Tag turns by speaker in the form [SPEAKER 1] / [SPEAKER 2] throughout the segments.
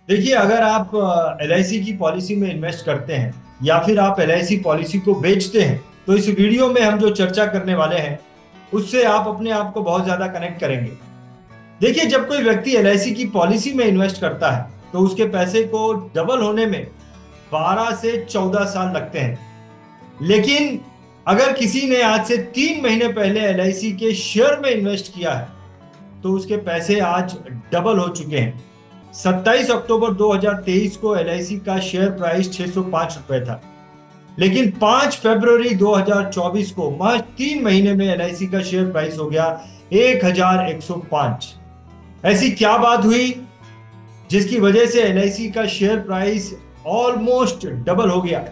[SPEAKER 1] देखिए, अगर आप एलआईसी की पॉलिसी में इन्वेस्ट करते हैं या फिर आप एलआईसी पॉलिसी को बेचते हैं, तो इस वीडियो में हम जो चर्चा करने वाले हैं उससे आप अपने आप को बहुत ज्यादा कनेक्ट करेंगे। देखिए, जब कोई व्यक्ति एलआईसी की पॉलिसी में इन्वेस्ट करता है तो उसके पैसे को डबल होने में 12 से 14 साल लगते हैं। लेकिन अगर किसी ने आज से 3 महीने पहले एलआईसी के शेयर में इन्वेस्ट किया है तो उसके पैसे आज डबल हो चुके हैं। 27 अक्टूबर 2023 को एलआईसी का शेयर प्राइस 605 रुपए था, लेकिन 5 फरवरी 2024 को महज 3 महीने में एलआईसी का शेयर प्राइस हो गया 1105। ऐसी क्या बात हुई जिसकी वजह से एलआईसी का शेयर प्राइस ऑलमोस्ट डबल हो गया?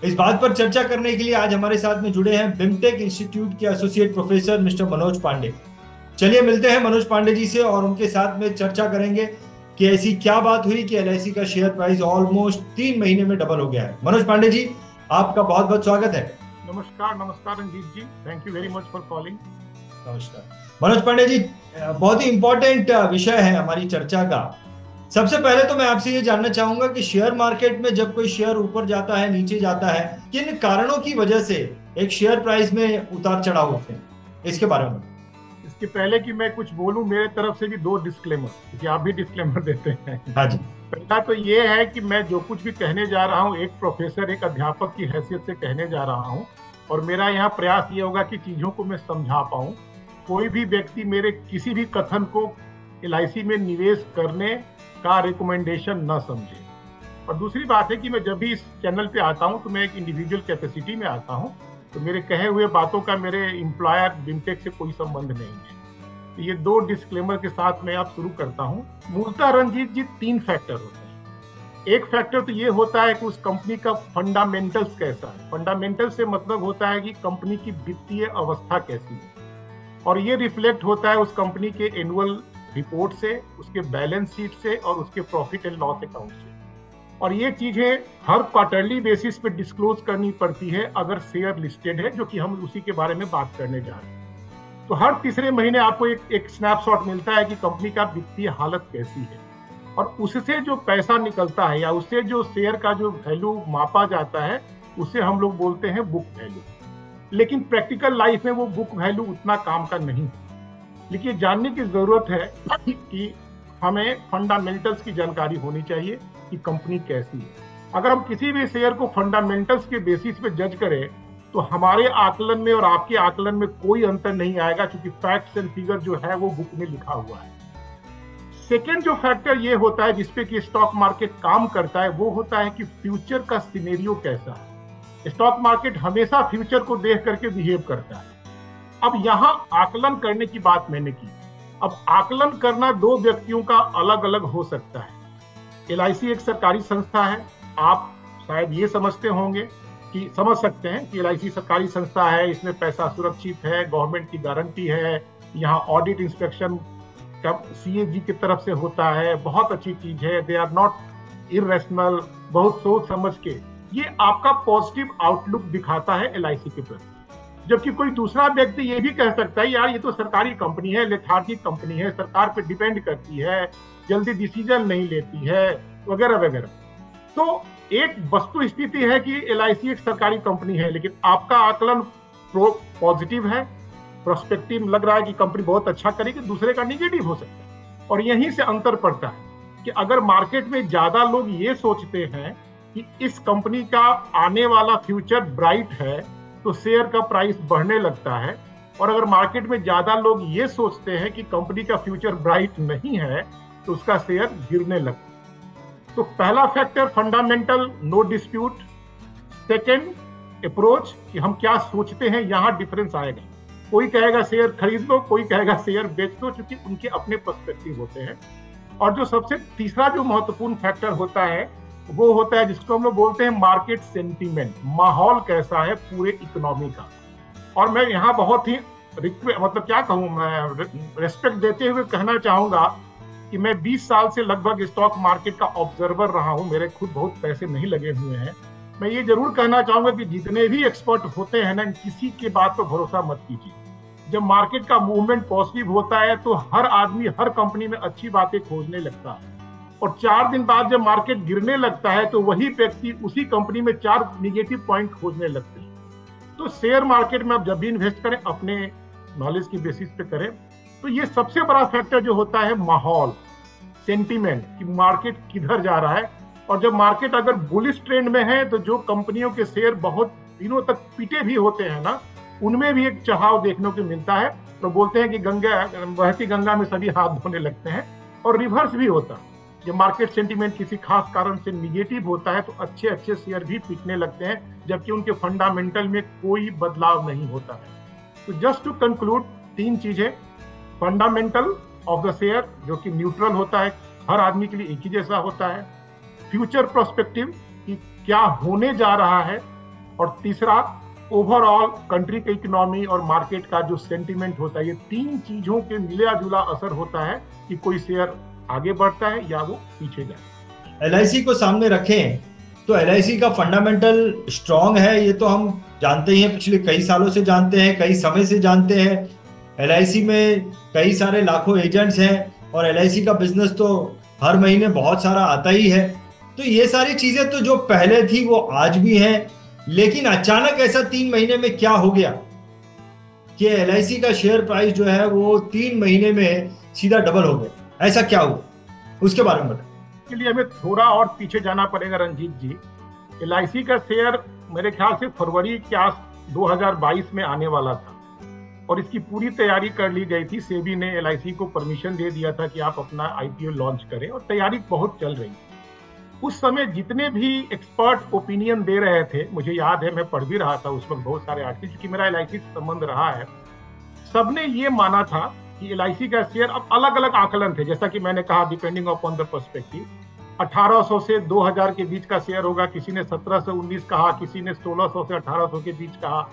[SPEAKER 1] इस बात पर चर्चा करने के लिए आज हमारे साथ में जुड़े हैं बिमटेक इंस्टीट्यूट के associate professor mister Manoj Pandey. चलिए मिलते हैं मनोज पांडे जी से और उनके साथ में चर्चा करेंगे कि ऐसी क्या बात हुई कि एलआईसी का शेयर प्राइस ऑलमोस्ट 3 महीने में डबल हो गया है। मनोज पांडे जी, आपका बहुत बहुत स्वागत है।
[SPEAKER 2] नमस्कार नमस्कार Ranjeet ji, thank you very much for calling.
[SPEAKER 1] नमस्कार मनोज पांडे जी, बहुत ही इंपॉर्टेंट विषय है हमारी चर्चा का। सबसे पहले तो मैं आपसे ये जानना चाहूंगा कि शेयर मार्केट में जब कोई शेयर ऊपर जाता है, नीचे जाता है, किन कारणों की वजह से एक शेयर प्राइस में उतार चढ़ाव होते हैं, इसके बारे में।
[SPEAKER 2] इसके पहले कि मैं कुछ बोलूं, मेरे तरफ से भी दो डिस्क्लेमर, क्योंकि आप भी डिस्क्लेमर देते हैं।
[SPEAKER 1] हाँ जी।
[SPEAKER 2] पहला तो ये है कि मैं जो कुछ भी कहने जा रहा हूँ एक प्रोफेसर, एक अध्यापक की हैसियत से कहने जा रहा हूँ, और मेरा यहाँ प्रयास ये होगा कि चीजों को मैं समझा पाऊँ। कोई भी व्यक्ति मेरे किसी भी कथन को एलआईसी में निवेश करने का रिकमेंडेशन न समझे। और दूसरी बात है कि मैं जब भी इस चैनल पे आता हूँ तो मैं एक इंडिविजुअल कैपेसिटी में आता हूँ, तो मेरे कहे हुए बातों का मेरे एम्प्लॉयर बिमटेक से कोई संबंध नहीं है। तो ये दो डिस्क्लेमर के साथ मैं आप शुरू करता हूँ। मूलतः रंजीत जी, 3 फैक्टर होते हैं। एक फैक्टर तो ये होता है कि उस कंपनी का फंडामेंटल्स कैसा है। फंडामेंटल से मतलब होता है कि कंपनी की वित्तीय अवस्था कैसी है, और ये रिफ्लेक्ट होता है उस कंपनी के एनुअल रिपोर्ट से, उसके बैलेंस शीट से और उसके प्रॉफिट एंड लॉस अकाउंट से। और ये चीजें हर क्वार्टरली बेसिस पे डिस्क्लोज करनी पड़ती है अगर शेयर लिस्टेड है, जो कि हम उसी के बारे में बात करने जा रहे हैं। तो हर तीसरे महीने आपको एक स्नैपशॉट मिलता है कि कंपनी का वित्तीय हालत कैसी है, और उससे जो पैसा निकलता है या उससे जो शेयर का जो वैल्यू मापा जाता है उसे हम लोग बोलते हैं बुक वैल्यू। लेकिन प्रैक्टिकल लाइफ में वो बुक वैल्यू उतना काम का नहीं है। लेकिन जानने की जरूरत है कि हमें फंडामेंटल्स की जानकारी होनी चाहिए कि कंपनी कैसी है। अगर हम किसी भी शेयर को फंडामेंटल्स के बेसिस पे जज करें तो हमारे आकलन में और आपके आकलन में कोई अंतर नहीं आएगा, क्योंकि फैक्ट्स एंड फिगर जो है वो बुक में लिखा हुआ है। सेकेंड जो फैक्टर ये होता है जिसपे कि स्टॉक मार्केट काम करता है, वो होता है कि फ्यूचर का सिनेरियो कैसा है। स्टॉक मार्केट हमेशा फ्यूचर को देख करके बिहेव करता है। अब यहाँ आकलन करने की बात मैंने की। अब आकलन करना दो व्यक्तियों का अलग अलग हो सकता है। एलआईसी एक सरकारी संस्था है। आप शायद ये समझते होंगे कि समझ सकते हैं कि एलआईसी सरकारी संस्था है, इसमें पैसा सुरक्षित है, गवर्नमेंट की गारंटी है, यहाँ ऑडिट इंस्पेक्शन का सीएजी की तरफ से होता है, बहुत अच्छी चीज है। दे आर नॉट इरेशनल, बहुत सोच समझ के ये आपका पॉजिटिव आउटलुक दिखाता है एलआईसी के प्रति। जबकि कोई दूसरा व्यक्ति ये भी कह सकता है यार ये तो सरकारी कंपनी है, लेथार्जिक कंपनी है, सरकार पे डिपेंड करती है, जल्दी डिसीजन नहीं लेती है, वगैरह वगैरह। तो एक वस्तु स्थिति है कि एलआईसी एक सरकारी कंपनी है, लेकिन आपका आकलन पॉजिटिव है, प्रोस्पेक्टिव लग रहा है कि कंपनी बहुत अच्छा करेगी, दूसरे का निगेटिव हो सकता है। और यहीं से अंतर पड़ता है कि अगर मार्केट में ज्यादा लोग ये सोचते हैं कि इस कंपनी का आने वाला फ्यूचर ब्राइट है तो शेयर का प्राइस बढ़ने लगता है, और अगर मार्केट में ज्यादा लोग ये सोचते हैं कि कंपनी का फ्यूचर ब्राइट नहीं है तो उसका शेयर गिरने लगता है। तो पहला factor fundamental, no dispute. Second approach कि हम क्या सोचते हैं, यहां डिफरेंस आएगा। कोई कहेगा शेयर खरीद लो, कोई कहेगा शेयर बेच दो, क्योंकि उनके अपने पर्सपेक्टिव होते हैं। और जो सबसे तीसरा जो महत्वपूर्ण फैक्टर होता है वो होता है जिसको हम लोग बोलते हैं मार्केट सेंटीमेंट। माहौल कैसा है पूरे इकोनॉमी का। और मैं यहाँ बहुत ही मतलब क्या कहूँ, मैं रेस्पेक्ट देते हुए कहना चाहूंगा कि मैं 20 साल से लगभग स्टॉक मार्केट का ऑब्जर्वर रहा हूँ। मेरे खुद बहुत पैसे नहीं लगे हुए हैं। मैं ये जरूर कहना चाहूंगा कि जितने भी एक्सपर्ट होते हैं ना, किसी की बात पर भरोसा मत कीजिए। जब मार्केट का मूवमेंट पॉजिटिव होता है तो हर आदमी हर कंपनी में अच्छी बातें खोजने लगता है। और 4 दिन बाद जब मार्केट गिरने लगता है तो वही व्यक्ति उसी कंपनी में 4 निगेटिव पॉइंट खोजने लगते हैं। तो शेयर मार्केट में आप जब भी इन्वेस्ट करें अपने नॉलेज की बेसिस पे करें। तो ये सबसे बड़ा फैक्टर जो होता है माहौल, सेंटीमेंट, कि मार्केट किधर जा रहा है। और जब मार्केट अगर बुलिश ट्रेंड में है तो जो कंपनियों के शेयर बहुत दिनों तक पीटे भी होते हैं ना, उनमें भी एक चढ़ाव देखने को मिलता है। तो बोलते हैं कि गंगा बहती गंगा में सभी हाथ धोने लगते हैं। और रिवर्स भी होता है, जब मार्केट सेंटीमेंट किसी खास कारण से निगेटिव होता है तो अच्छे अच्छे शेयर भी पिटने लगते हैं, जबकि उनके फंडामेंटल में कोई बदलाव नहीं होता है। तो जस्ट टू कंक्लूड, 3 चीजें, फंडामेंटल ऑफ द शेयर जो कि न्यूट्रल होता है, हर आदमी के लिए एक ही जैसा होता है। फ्यूचर प्रोस्पेक्टिव कि क्या होने जा रहा है। और तीसरा, ओवरऑल कंट्री की इकोनॉमी और मार्केट का जो सेंटीमेंट होता है। ये 3 चीजों के मिला जुला असर होता है कि कोई शेयर आगे बढ़ता है या वो पीछे जाए।
[SPEAKER 1] एलआईसी को सामने रखें तो एलआईसी का फंडामेंटल स्ट्रांग है, ये तो हम जानते ही हैं, पिछले कई सालों से जानते हैं, कई समय से जानते हैं। एलआईसी में कई सारे लाखों एजेंट्स हैं और एलआईसी का बिजनेस तो हर महीने बहुत सारा आता ही है। तो ये सारी चीजें तो जो पहले थी वो आज भी हैं, लेकिन अचानक ऐसा 3 महीने में क्या हो गया कि एलआईसी का शेयर प्राइस जो है वो 3 महीने में सीधा डबल हो गया? ऐसा क्या हुआ, उसके बारे में बताएं।
[SPEAKER 2] इसके लिए हमें थोड़ा और पीछे जाना पड़ेगा रंजीत जी। एलआईसी का शेयर मेरे ख्याल से फरवरी के आस 2022 में आने वाला था और इसकी पूरी तैयारी कर ली गई थी। सेबी ने एलआईसी को परमिशन दे दिया था कि आप अपना आईपीओ लॉन्च करें और तैयारी बहुत चल रही थी। उस समय जितने भी एक्सपर्ट ओपिनियन दे रहे थे, मुझे याद है मैं पढ़ भी रहा था उस वक्त बहुत सारे आर्टिकल, क्योंकि मेरा एलआईसी से संबंध रहा है। सबने ये माना था कि एलआईसी का शेयर, अब अलग अलग आकलन थे, जैसा कि मैंने कहा डिपेंडिंग अपॉन द पर्सपेक्टिव, 1800 से 2000 के बीच का शेयर होगा, किसी ने 17 से 19 कहा, किसी ने 1600 से 1800 के बीच कहा,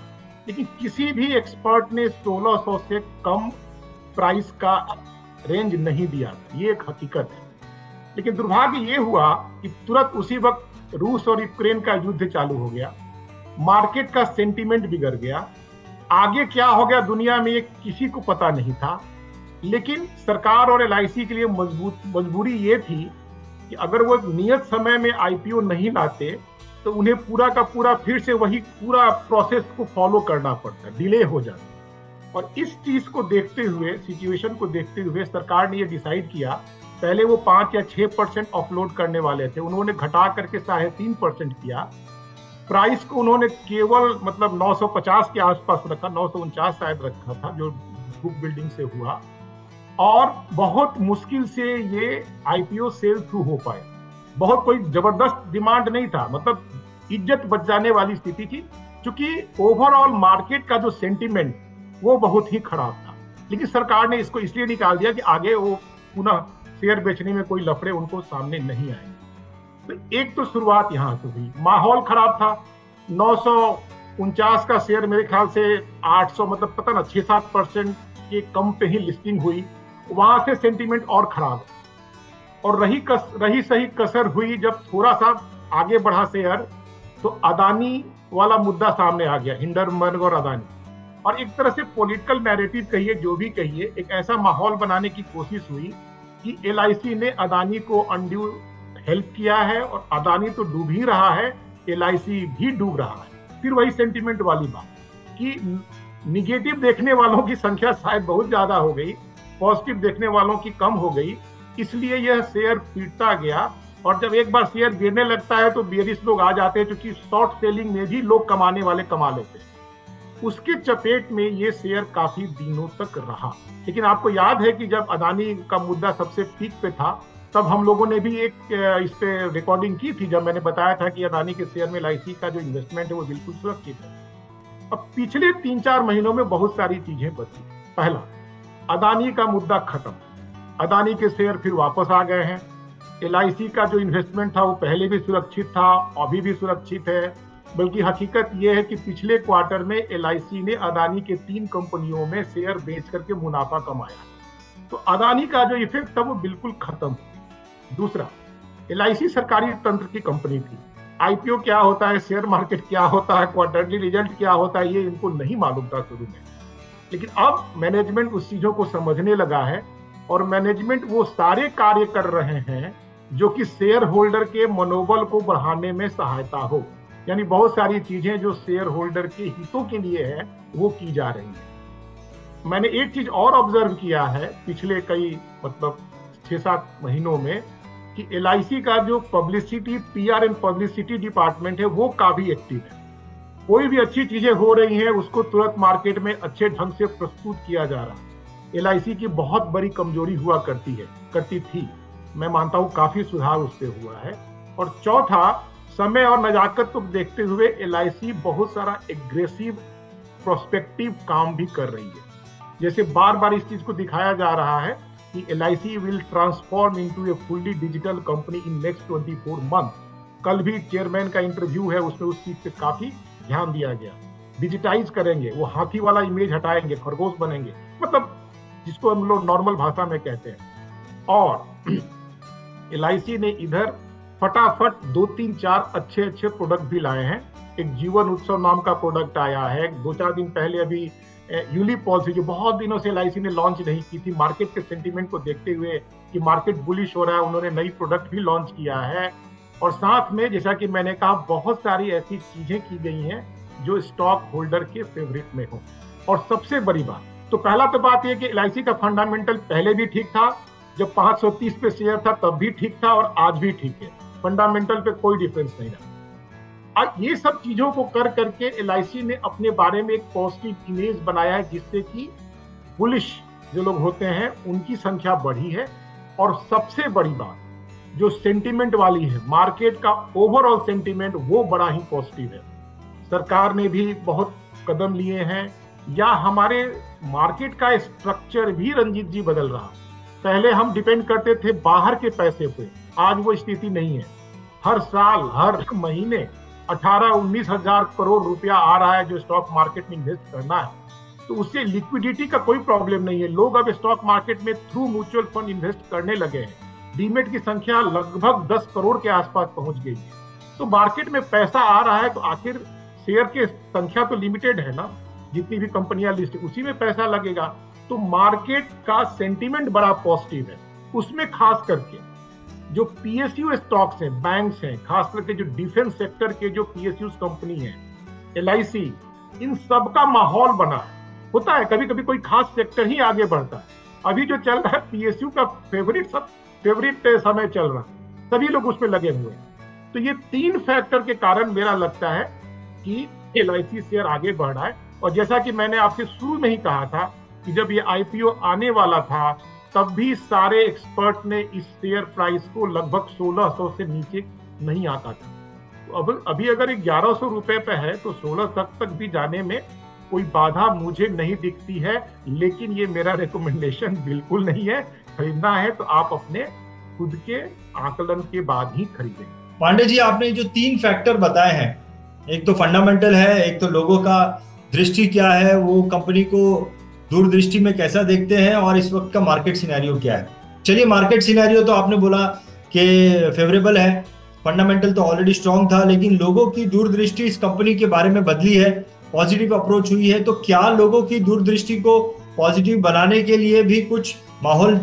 [SPEAKER 2] लेकिन किसी भी एक्सपर्ट ने 1600 से कम प्राइस का रेंज नहीं दिया था। ये एक हकीकत है। लेकिन दुर्भाग्य ये हुआ कि तुरंत उसी वक्त रूस और यूक्रेन का युद्ध चालू हो गया, मार्केट का सेंटीमेंट बिगड़ गया। आगे क्या हो गया दुनिया में ये किसी को पता नहीं था, लेकिन सरकार और एलआईसी के लिए मजबूरी ये थी कि अगर वो नियत समय में आईपीओ नहीं लाते तो उन्हें पूरा का पूरा फिर से वही पूरा प्रोसेस को फॉलो करना पड़ता, डिले हो जाता। और इस चीज को देखते हुए, सिचुएशन को देखते हुए सरकार ने ये डिसाइड किया, पहले वो 5 या 6% ऑफलोड करने वाले थे, उन्होंने घटा करके 3.5% किया। प्राइस को उन्होंने केवल 950 के आसपास रखा, 949 शायद रखा था, जो बुक बिल्डिंग से हुआ। और बहुत मुश्किल से ये आईपीओ सेल थ्रू हो पाए। बहुत कोई जबरदस्त डिमांड नहीं था, इज्जत बच जाने वाली स्थिति थी, क्योंकि ओवरऑल मार्केट का जो सेंटीमेंट वो बहुत ही खराब था। लेकिन सरकार ने इसको इसलिए निकाल दिया कि आगे वो पुनः शेयर बेचने में कोई लफड़े उनको सामने नहीं आएंगे। तो एक तो शुरुआत यहां से हुई, माहौल खराब था। 949 का शेयर मेरे ख्याल से 800 पता ना 6-7% के कम पे ही लिस्टिंग हुई, वहां से सेंटीमेंट और खराब। और रही सही कसर हुई जब थोड़ा सा आगे बढ़ा शेयर, तो अदानी वाला मुद्दा सामने आ गया, हिंडनबर्ग और अदानी। और एक तरह से पॉलिटिकल नैरेटिव कहिए, जो भी कहिए, एक ऐसा माहौल बनाने की कोशिश हुई कि एलआईसी ने अदानी को अनड्यू हेल्प किया है और अदानी तो डूब ही रहा है, एलआईसी भी डूब रहा है। फिर वही सेंटीमेंट वाली बात कि निगेटिव देखने वालों की संख्या शायद बहुत ज्यादा हो गई, पॉजिटिव देखने वालों की कम हो गई, इसलिए यह शेयर पीटता गया। और जब एक बार शेयर गिरने लगता है तो बेरिश लोग आ जाते हैं, क्योंकि शॉर्ट सेलिंग में भी लोग कमाने वाले कमा लेते हैं। उसके चपेट में ये शेयर काफी दिनों तक रहा। लेकिन आपको याद है कि जब अदानी का मुद्दा सबसे पीक पे था, तब हम लोगों ने भी एक इस पे रिकॉर्डिंग की थी, जब मैंने बताया था कि अदानी के शेयर में एलआईसी का जो इन्वेस्टमेंट है वो बिल्कुल सुरक्षित है। अब पिछले 3-4 महीनों में बहुत सारी चीजें बदली। पहला, अदानी का मुद्दा खत्म, अदानी के शेयर फिर वापस आ गए हैं। एलआईसी का जो इन्वेस्टमेंट था वो पहले भी सुरक्षित था, अभी भी सुरक्षित है। बल्कि हकीकत यह है कि पिछले क्वार्टर में एलआईसी ने अदानी के 3 कंपनियों में शेयर बेच करके मुनाफा कमाया। तो अदानी का जो इफेक्ट था वो बिल्कुल खत्म। दूसरा, एलआईसी सरकारी तंत्र की कंपनी थी। आईपीओ क्या होता है, शेयर मार्केट क्या होता है, क्वार्टरली रिजल्ट क्या होता है, ये इनको नहीं मालूम था शुरू में। लेकिन अब मैनेजमेंट उस चीजों को समझने लगा है और मैनेजमेंट वो सारे कार्य कर रहे हैं जो कि शेयर होल्डर के मनोबल को बढ़ाने में सहायता हो। यानी बहुत सारी चीजें जो शेयर होल्डर के हितों के लिए है वो की जा रही है। मैंने एक चीज और ऑब्जर्व किया है पिछले कई 6-7 महीनों में कि LIC का जो publicity, PR and publicity department है वो काफी एक्टिव है। कोई भी अच्छी चीजें हो रही हैं उसको तुरंत मार्केट में अच्छे ढंग से प्रस्तुत किया जा रहा है। LIC की बहुत बड़ी कमजोरी हुआ करती थी। मैं मानता हूं काफी सुधार उससे हुआ है। और चौथा, समय और नजाकत को देखते हुए LIC बहुत सारा एग्रेसिव प्रोस्पेक्टिव काम भी कर रही है। जैसे बार बार इस चीज को दिखाया जा रहा है कि LIC will transform into A fully digital company in next 24 month. कल भी चेयरमैन का इंटरव्यू है, उसमें उस चीज पे काफी ध्यान दिया गया। डिजिटाइज करेंगे, वो हाथी वाला इमेज हटाएंगे, खरगोश बनेंगे, मतलब जिसको हम लोग नॉर्मल भाषा में कहते हैं। और LIC ने इधर फटाफट 2-3-4 अच्छे प्रोडक्ट भी लाए हैं। एक जीवन उत्सव नाम का प्रोडक्ट आया है। 2-4 दिन पहले अभी यूली पॉलिसी जो बहुत दिनों से LIC ने लॉन्च नहीं की थी, मार्केट के सेंटीमेंट को देखते हुए कि मार्केट बुलिश हो रहा है, उन्होंने नई प्रोडक्ट भी लॉन्च किया है। और साथ में जैसा कि मैंने कहा, बहुत सारी ऐसी चीजें की गई हैं जो स्टॉक होल्डर के फेवरेट में हो। और सबसे बड़ी बात, तो पहला तो बात यह कि LIC का फंडामेंटल पहले भी ठीक था, जब 530 पे शेयर था तब भी ठीक था और आज भी ठीक है। फंडामेंटल पे कोई डिफरेंस नहीं रहा। आज ये सब चीजों को कर करके LIC ने अपने बारे में एक पॉजिटिव इमेज बनाया है, जिससे कि बुलिश जो लोग होते हैं उनकी संख्या बढ़ी है। और सबसे बड़ी बात जो सेंटीमेंट वाली है, मार्केट का ओवरऑल सेंटीमेंट वो बड़ा ही पॉजिटिव है। सरकार ने भी बहुत कदम लिए हैं, या हमारे मार्केट का स्ट्रक्चर भी रंजीत जी बदल रहा। पहले हम डिपेंड करते थे बाहर के पैसे पे, आज वो स्थिति नहीं है। हर साल हर महीने 18-19 हजार करोड़ रुपया आ रहा है जो स्टॉक मार्केट में इन्वेस्ट करना है, तो उससे लिक्विडिटी का कोई प्रॉब्लम नहीं है। लोग अब स्टॉक मार्केट में थ्रू म्यूचुअल फंड इन्वेस्ट करने लगे हैं। डीमेट की संख्या लगभग 10 करोड़ के आसपास पहुंच गई है। तो मार्केट में पैसा आ रहा है, तो आखिर शेयर की संख्या तो लिमिटेड है ना, जितनी भी कंपनियां लिस्ट उसी में पैसा लगेगा। तो मार्केट का सेंटीमेंट बड़ा पॉजिटिव है। उसमें खास करके जो PSU स्टॉक्स हैं, बैंक्स हैं, खास करके जो डिफेंस सेक्टर के जो PSU कंपनी है, LIC, इन सब का माहौल बना है। होता है कभी कभी कोई खास सेक्टर ही आगे बढ़ता है। अभी जो चल रहा है PSU का फेवरेट समय चल रहा है, सभी लोग उसमें लगे हुए हैं। तो ये 3 फैक्टर के कारण मेरा लगता है कि LIC शेयर आगे बढ़ रहा है। और जैसा कि मैंने आपसे शुरू में ही कहा था कि जब ये IPO आने वाला था तब भी सारे एक्सपर्ट ने इस शेयर प्राइस को लगभग 1600 से नीचे नहीं आता था। तो अब अभी अगर 1100 रुपए पे है तो 1600 तक भी जाने में कोई बाधा मुझे नहीं दिखती है। लेकिन ये मेरा रिकमेंडेशन बिल्कुल नहीं है। खरीदना है तो आप अपने खुद के आकलन के बाद ही खरीदें।
[SPEAKER 1] पांडे जी, आपने जो 3 फैक्टर बताए हैं, एक तो फंडामेंटल है, एक तो लोगों का दृष्टि क्या है, वो कंपनी को दूरदृष्टि में कैसा देखते हैं, और इस वक्त का मार्केट सिनेरियो क्या है। चलिए, मार्केट सिनेरियो तो आपने बोला कि फेवरेबल है, फंडामेंटल तो ऑलरेडी स्ट्रांग था, लेकिन लोगों की दूरदृष्टि इस कंपनी के बारे में बदली है, पॉजिटिव अप्रोच हुई है। तो क्या लोगों की दूरदृष्टि को पॉजिटिव बनाने के लिए भी कुछ माहौल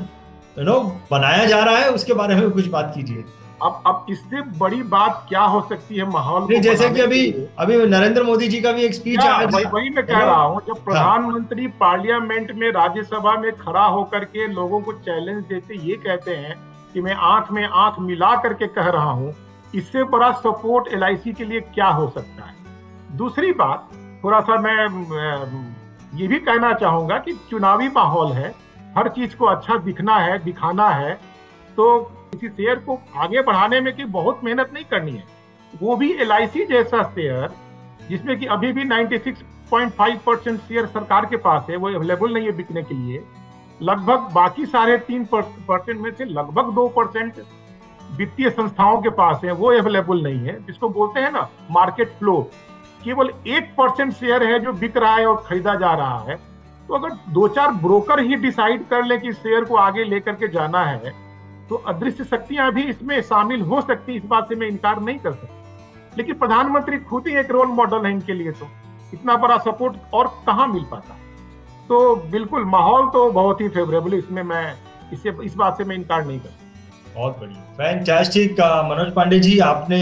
[SPEAKER 1] बनाया जा रहा है? उसके बारे में कुछ बात कीजिए।
[SPEAKER 2] अब इससे बड़ी बात क्या हो सकती है माहौल को?
[SPEAKER 1] जैसे कि अभी नरेंद्र मोदी जी का भी एक स्पीच आया,
[SPEAKER 2] वही मैं कह रहा हूँ, जब प्रधानमंत्री पार्लियामेंट में, राज्यसभा में खड़ा होकर के लोगों को चैलेंज देते ये कहते हैं कि मैं आंख में आंख मिला करके कह रहा हूँ, इससे बड़ा सपोर्ट LIC के लिए क्या हो सकता है? दूसरी बात, थोड़ा सा मैं ये भी कहना चाहूंगा कि चुनावी माहौल है, हर चीज को अच्छा दिखना है, दिखाना है, तो किसी शेयर को आगे बढ़ाने में की बहुत मेहनत नहीं करनी है। वो भी LIC जैसा शेयर जिसमें कि अभी भी 96.5% शेयर सरकार के पास है, वो अवेलेबल नहीं है बिकने के लिए। लगभग बाकी 3.5% में से लगभग 2% वित्तीय संस्थाओं के पास है, वो अवेलेबल नहीं है, जिसको बोलते हैं ना मार्केट फ्लो। केवल 1% शेयर है जो बिक रहा है और खरीदा जा रहा है। तो अगर 2-4 ब्रोकर ही डिसाइड कर ले कि शेयर को आगे लेकर के जाना है, तो अदृश्य शक्तियां भी इसमें शामिल हो सकती, इस बात से मैं इनकार नहीं कर सकता। लेकिन प्रधानमंत्री खुद ही एक रोल मॉडल है इनके लिए, तो इतना बड़ा सपोर्ट और कहां मिल पाता। तो बिल्कुल माहौल तो बहुत ही फेवरेबल है, इसमें मैं इस बात से मैं इनकार नहीं करता।
[SPEAKER 1] बहुत बढ़िया, फैंटास्टिक। मनोज पांडे जी, आपने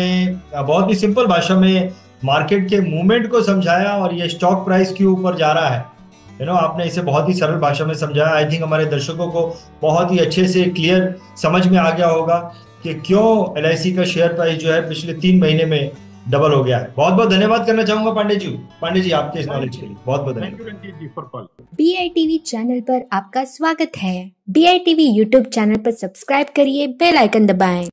[SPEAKER 1] बहुत ही सिंपल भाषा में मार्केट के मूवमेंट को समझाया और ये स्टॉक प्राइस के ऊपर जा रहा है, आपने इसे बहुत ही सरल भाषा में समझाया। आई थिंक हमारे दर्शकों को बहुत ही अच्छे से क्लियर समझ में आ गया होगा कि क्यों एलआईसी का शेयर प्राइस जो है पिछले 3 महीने में डबल हो गया है। बहुत बहुत धन्यवाद करना चाहूंगा पांडे जी आपके इस नॉलेज के लिए बहुत बहुत
[SPEAKER 2] थैंक यू
[SPEAKER 1] धन्यवाद।
[SPEAKER 2] रंजीत जी फॉर कॉल।
[SPEAKER 3] BITV चैनल पर आपका स्वागत है। BITV यूट्यूब चैनल पर सब्सक्राइब करिए, बेल आइकन दबाएं।